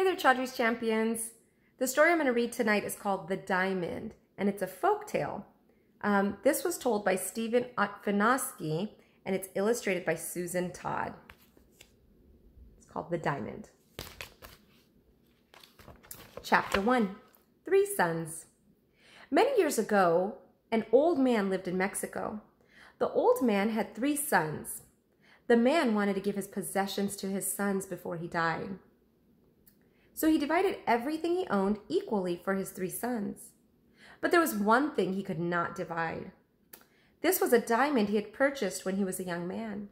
Hey there, Chaudhry's champions. The story I'm going to read tonight is called The Diamond, and it's a folk tale. This was told by Steven Otfinoski, and it's illustrated by Susan Todd. It's called The Diamond. Chapter 1, 3 Sons. Many years ago, an old man lived in Mexico. The old man had 3 sons. The man wanted to give his possessions to his sons before he died. So he divided everything he owned equally for his 3 sons. But there was one thing he could not divide. This was a diamond he had purchased when he was a young man.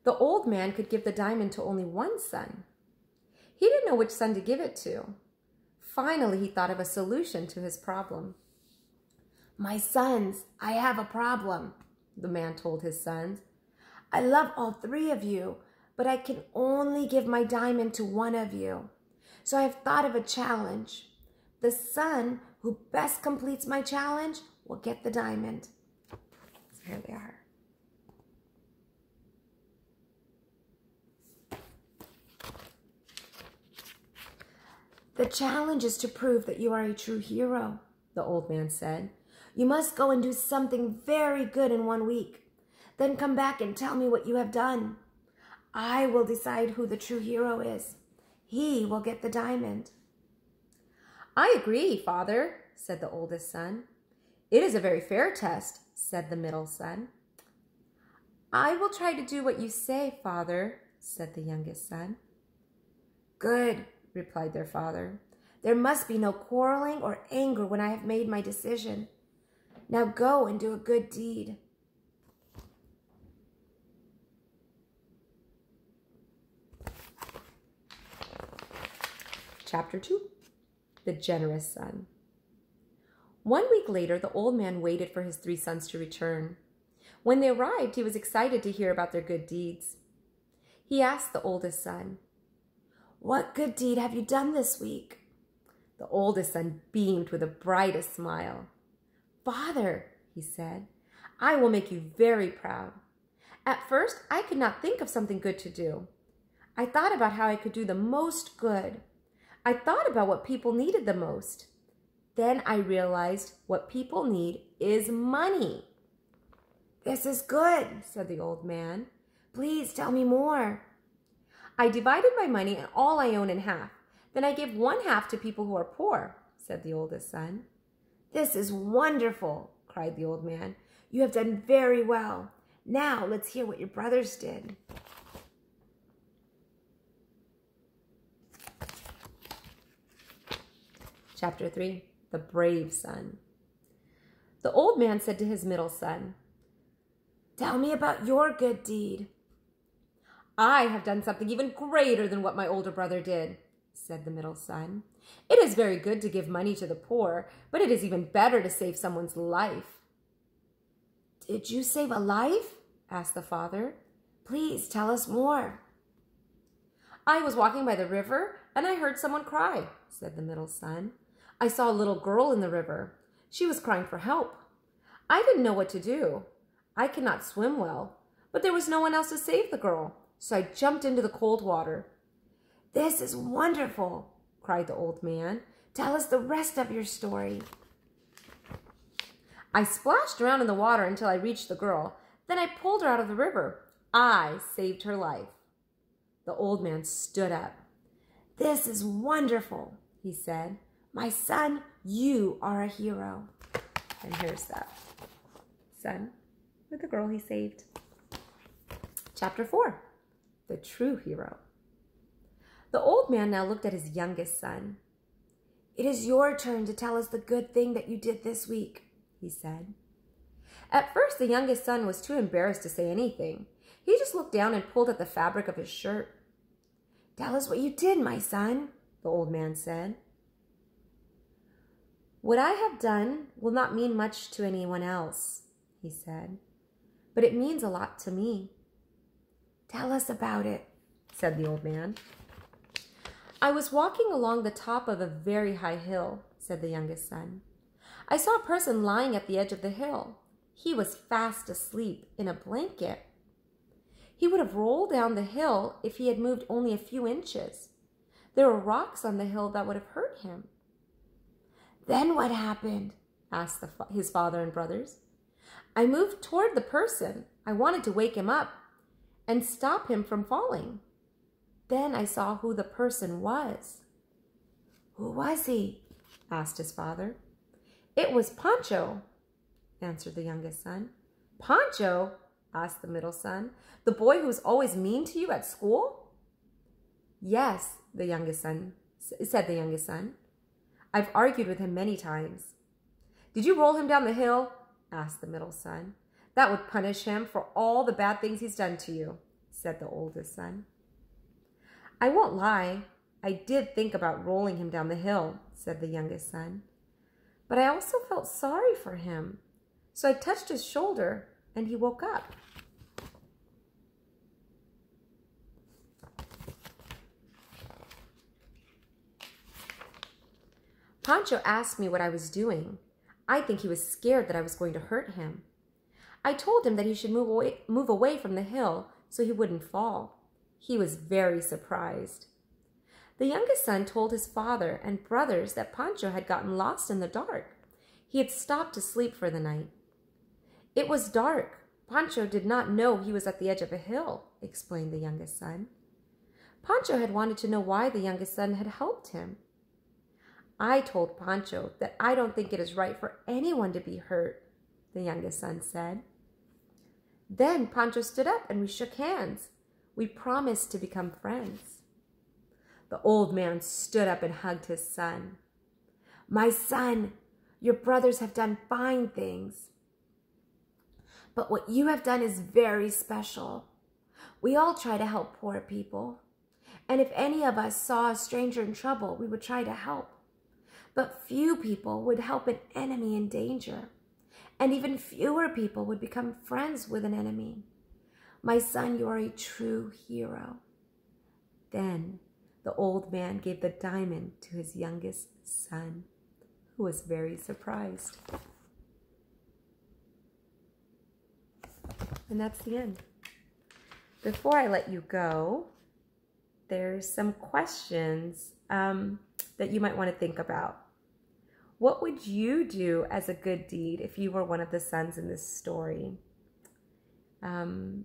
The old man could give the diamond to only one son. He didn't know which son to give it to. Finally, he thought of a solution to his problem. "My sons, I have a problem," the man told his sons. "I love all 3 of you, but I can only give my diamond to one of you. So I've thought of a challenge. The son who best completes my challenge will get the diamond." So here they are. "The challenge is to prove that you are a true hero," the old man said. "You must go and do something very good in 1 week. Then come back and tell me what you have done. I will decide who the true hero is. He will get the diamond." "I agree, Father," said the oldest son. "It is a very fair test," said the middle son. "I will try to do what you say, Father," said the youngest son. "Good," replied their father. "There must be no quarreling or anger when I have made my decision. Now go and do a good deed." Chapter 2, The Generous Son. 1 week later, the old man waited for his 3 sons to return. When they arrived, he was excited to hear about their good deeds. He asked the oldest son, "What good deed have you done this week?" The oldest son beamed with the brightest smile. "Father," he said, "I will make you very proud. At first, I could not think of something good to do. I thought about how I could do the most good. I thought about what people needed the most. Then I realized what people need is money." "This is good," said the old man. "Please tell me more." "I divided my money and all I own in half. Then I give 1/2 to people who are poor," said the oldest son. "This is wonderful," cried the old man. "You have done very well. Now let's hear what your brothers did." Chapter 3, The Brave Son. The old man said to his middle son, "Tell me about your good deed." "I have done something even greater than what my older brother did," said the middle son. "It is very good to give money to the poor, but it is even better to save someone's life." "Did you save a life?" asked the father. "Please tell us more." "I was walking by the river and I heard someone cry," said the middle son. "I saw a little girl in the river. She was crying for help. I didn't know what to do. I cannot swim well, but there was no one else to save the girl, so I jumped into the cold water." "This is wonderful," cried the old man. "Tell us the rest of your story." "I splashed around in the water until I reached the girl. Then I pulled her out of the river. I saved her life." The old man stood up. "This is wonderful," he said. "My son, you are a hero." And here's that son with the girl he saved. Chapter 4, The True Hero. The old man now looked at his youngest son. "It is your turn to tell us the good thing that you did this week," he said. At first, the youngest son was too embarrassed to say anything. He just looked down and pulled at the fabric of his shirt. "Tell us what you did, my son," the old man said. "What I have done will not mean much to anyone else," he said, "but it means a lot to me." "Tell us about it," said the old man. "I was walking along the top of a very high hill," said the youngest son. "I saw a person lying at the edge of the hill. He was fast asleep in a blanket. He would have rolled down the hill if he had moved only a few inches. There were rocks on the hill that would have hurt him. Then what happened? Asked his father and brothers. I moved toward the person. I wanted to wake him up and stop him from falling. Then I saw who the person was. Who was he? Asked his father. It was Pancho, answered the youngest son. Pancho? Asked the middle son. The boy who was always mean to you at school? Yes, said the youngest son. I've argued with him many times. Did you roll him down the hill? Asked the middle son. That would punish him for all the bad things he's done to you, said the oldest son. I won't lie. I did think about rolling him down the hill, said the youngest son. But I also felt sorry for him. So I touched his shoulder and he woke up. Pancho asked me what I was doing. I think he was scared that I was going to hurt him. I told him that he should move away from the hill so he wouldn't fall. He was very surprised. The youngest son told his father and brothers that Pancho had gotten lost in the dark. He had stopped to sleep for the night. It was dark. Pancho did not know he was at the edge of a hill, explained the youngest son. Pancho had wanted to know why the youngest son had helped him. I told Pancho that I don't think it is right for anyone to be hurt, the youngest son said. Then Pancho stood up and we shook hands. We promised to become friends. The old man stood up and hugged his son. My son, your brothers have done fine things. But what you have done is very special. We all try to help poor people. And if any of us saw a stranger in trouble, we would try to help. But few people would help an enemy in danger. And even fewer people would become friends with an enemy. My son, you are a true hero. Then the old man gave the diamond to his youngest son, who was very surprised. And that's the end. Before I let you go, there's some questions that you might want to think about. What would you do as a good deed if you were one of the sons in this story? And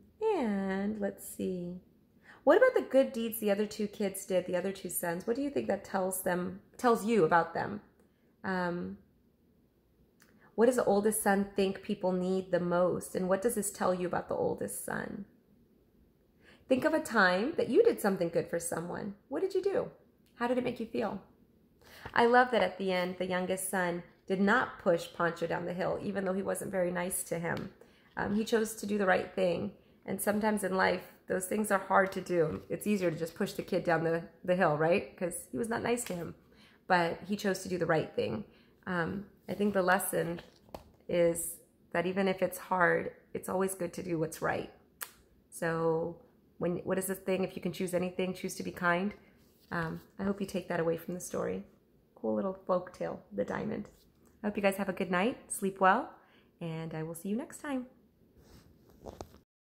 let's see. What about the good deeds the other two kids did, the other two sons? What do you think that tells you about them? What does the oldest son think people need the most? And what does this tell you about the oldest son? Think of a time that you did something good for someone. What did you do? How did it make you feel? I love that at the end, the youngest son did not push Pancho down the hill, even though he wasn't very nice to him. He chose to do the right thing. And sometimes in life, those things are hard to do. It's easier to just push the kid down the hill, right? Because he was not nice to him. But he chose to do the right thing. I think the lesson is that even if it's hard, it's always good to do what's right. So what is this thing? If you can choose anything, choose to be kind. I hope you take that away from the story. Cool little folk tale, The Diamond. I hope you guys have a good night, sleep well, and I will see you next time.